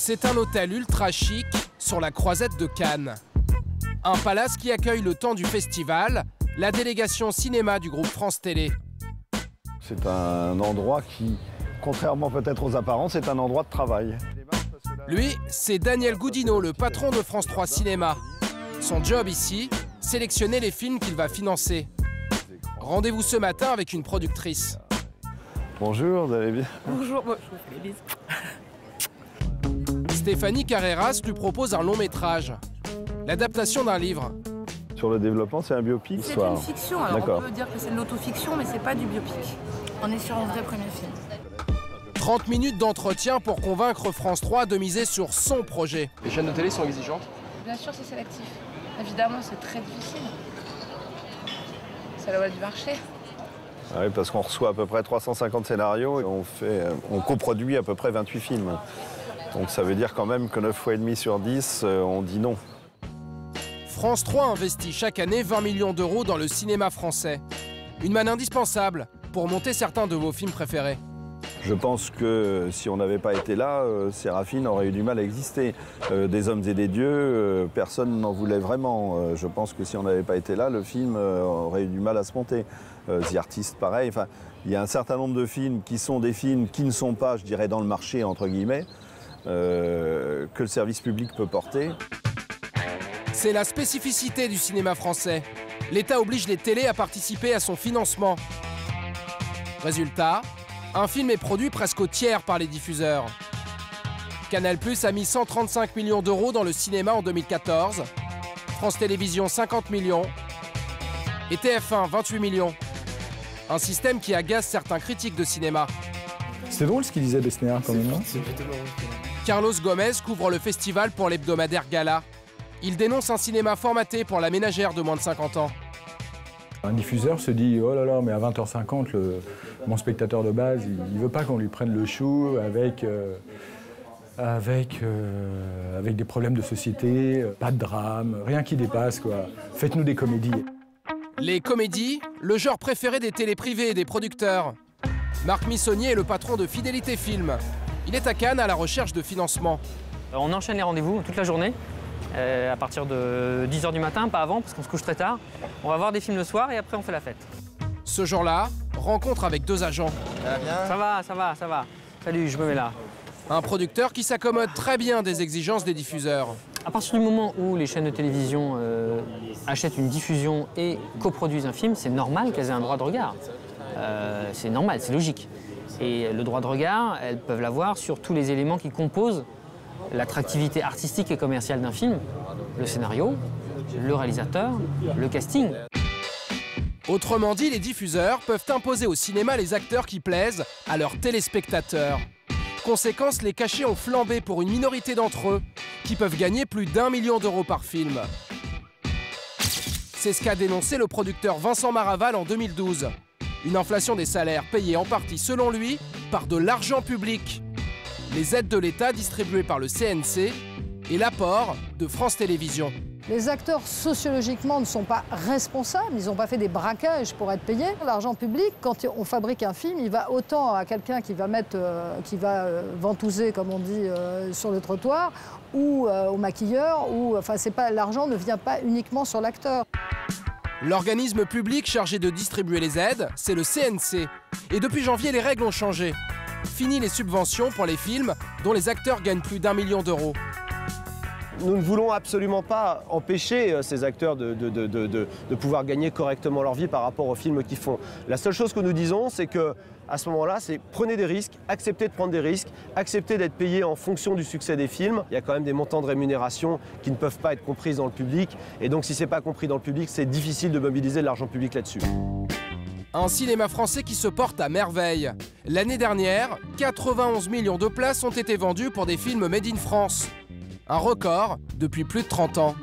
C'est un hôtel ultra chic sur la Croisette de Cannes. Un palace qui accueille le temps du festival, la délégation cinéma du groupe France Télé. C'est un endroit qui, contrairement peut-être aux apparences, est un endroit de travail. Lui, c'est Daniel Goudineau, le patron de France 3 Cinéma. Son job ici, sélectionner les films qu'il va financer. Rendez-vous ce matin avec une productrice. Bonjour, vous allez bien? Bonjour, je vous fais des bisous. Stéphanie Carreras lui propose un long métrage, l'adaptation d'un livre. Sur le développement, c'est un biopic? C'est une fiction, alors on peut dire que c'est de l'autofiction, mais c'est pas du biopic. On est sur un vrai premier film. 30 minutes d'entretien pour convaincre France 3 de miser sur son projet. Les chaînes de télé sont exigeantes? Bien sûr, c'est sélectif. Évidemment, c'est très difficile. C'est la loi du marché. Oui, parce qu'on reçoit à peu près 350 scénarios et on coproduit à peu près 28 films. Donc ça veut dire quand même que 9 fois et demi sur 10, on dit non. France 3 investit chaque année 20 millions d'euros dans le cinéma français. Une manne indispensable pour monter certains de vos films préférés. Je pense que si on n'avait pas été là, Séraphine aurait eu du mal à exister. Des hommes et des dieux, personne n'en voulait vraiment. Je pense que si on n'avait pas été là, le film aurait eu du mal à se monter. The Artist, pareil. Enfin, il y a un certain nombre de films qui sont des films qui ne sont pas, je dirais, dans le marché, entre guillemets, que le service public peut porter. C'est la spécificité du cinéma français. L'État oblige les télés à participer à son financement. Résultat, un film est produit presque au tiers par les diffuseurs. Canal+ a mis 135 millions d'euros dans le cinéma en 2014, France Télévisions 50 millions et TF1 28 millions. Un système qui agace certains critiques de cinéma. C'est drôle ce qu'il disait Besnéard quand même, non? Carlos Gomez couvre le festival pour l'hebdomadaire Gala. Il dénonce un cinéma formaté pour la ménagère de moins de 50 ans. Un diffuseur se dit « Oh là là, mais à 20h50, mon spectateur de base, il veut pas qu'on lui prenne le chou avec des problèmes de société, pas de drame, rien qui dépasse, quoi. Faites-nous des comédies. » Les comédies, le genre préféré des télés privées et des producteurs. Marc Missonnier est le patron de Fidélité Film. Il est à Cannes à la recherche de financement. On enchaîne les rendez-vous toute la journée. À partir de 10h du matin, pas avant, parce qu'on se couche très tard. On va voir des films le soir et après on fait la fête. Ce jour-là, rencontre avec deux agents. Ça va. Salut, je me mets là. Un producteur qui s'accommode très bien des exigences des diffuseurs. À partir du moment où les chaînes de télévision achètent une diffusion et coproduisent un film, c'est normal qu'elles aient un droit de regard. C'est normal, c'est logique. Et le droit de regard, elles peuvent l'avoir sur tous les éléments qui composent l'attractivité artistique et commerciale d'un film, le scénario, le réalisateur, le casting. Autrement dit, les diffuseurs peuvent imposer au cinéma les acteurs qui plaisent à leurs téléspectateurs. Conséquence, les cachets ont flambé pour une minorité d'entre eux, qui peuvent gagner plus d'1 million d'euros par film. C'est ce qu'a dénoncé le producteur Vincent Maraval en 2012. Une inflation des salaires payée en partie, selon lui, par de l'argent public. Les aides de l'État distribuées par le CNC et l'apport de France Télévisions. Les acteurs, sociologiquement, ne sont pas responsables. Ils n'ont pas fait des braquages pour être payés. L'argent public, quand on fabrique un film, il va autant à quelqu'un qui va ventouser, comme on dit, sur le trottoir, ou au maquilleur. L'argent ne vient pas uniquement sur l'acteur. L'organisme public chargé de distribuer les aides, c'est le CNC. Et depuis janvier, les règles ont changé. Fini les subventions pour les films dont les acteurs gagnent plus d'1 million d'euros. Nous ne voulons absolument pas empêcher ces acteurs de pouvoir gagner correctement leur vie par rapport aux films qu'ils font. La seule chose que nous disons, c'est qu'à ce moment-là, c'est prenez des risques, acceptez de prendre des risques, acceptez d'être payé en fonction du succès des films. Il y a quand même des montants de rémunération qui ne peuvent pas être compris dans le public. Et donc si ce n'est pas compris dans le public, c'est difficile de mobiliser de l'argent public là-dessus. Un cinéma français qui se porte à merveille. L'année dernière, 91 millions de places ont été vendues pour des films made in France. Un record depuis plus de 30 ans.